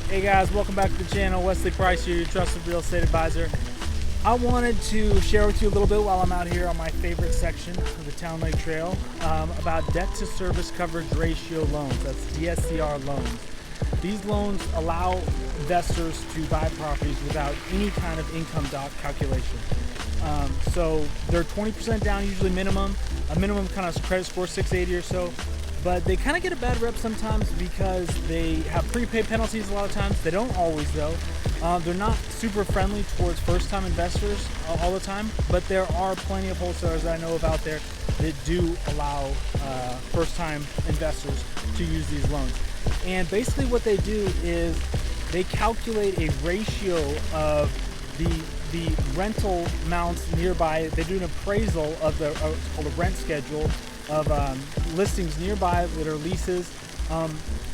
Hey guys, welcome back to the channel. Wesley Price here, your trusted real estate advisor. I wanted to share with you a little bit while I'm out here on my favorite section of the Town Lake Trail about debt to service coverage ratio loans. That's DSCR loans. These loans allow investors to buy properties without any kind of income calculation. So they're 20% down, usually minimum. A minimum kind of credit score 680 or so. But they kind of get a bad rep sometimes because they have prepaid penalties a lot of times. They don't always though. They're not super friendly towards first-time investors all the time, but there are plenty of wholesalers that I know of out there that do allow first-time investors to use these loans. And basically what they do is they calculate a ratio of the rental amounts nearby. They do an appraisal of the called a rent schedule of listings nearby that are leases.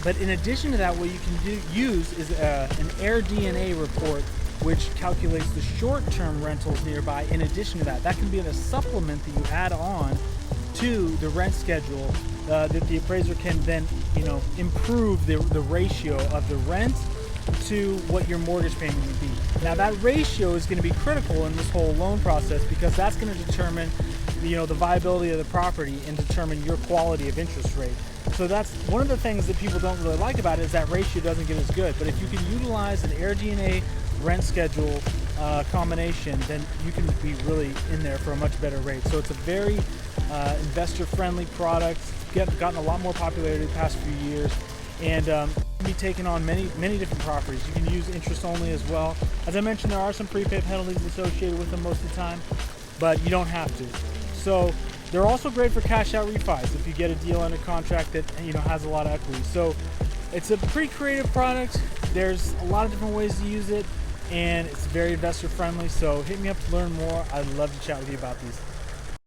But in addition to that, what you can use is an AirDNA report, which calculates the short-term rentals nearby. In addition to that, that can be a supplement that you add on to the rent schedule that the appraiser can then, improve the ratio of the rent to what your mortgage payment would be. Now that ratio is going to be critical in this whole loan process because that's going to determine the viability of the property and determine your quality of interest rate. So that's one of the things that people don't really like about it, is that ratio doesn't get as good. But if you can utilize an AirDNA rent schedule combination, then you can be really in there for a much better rate. So it's a very investor-friendly product. It's gotten a lot more popularity the past few years, and can be taken on many different properties. You can use interest only as well. As I mentioned, there are some prepaid penalties associated with them most of the time, but you don't have to. So they're also great for cash out refis if you get a deal under contract that has a lot of equity. So it's a pretty creative product. There's a lot of different ways to use it, and it's very investor friendly. So hit me up to learn more. I'd love to chat with you about these.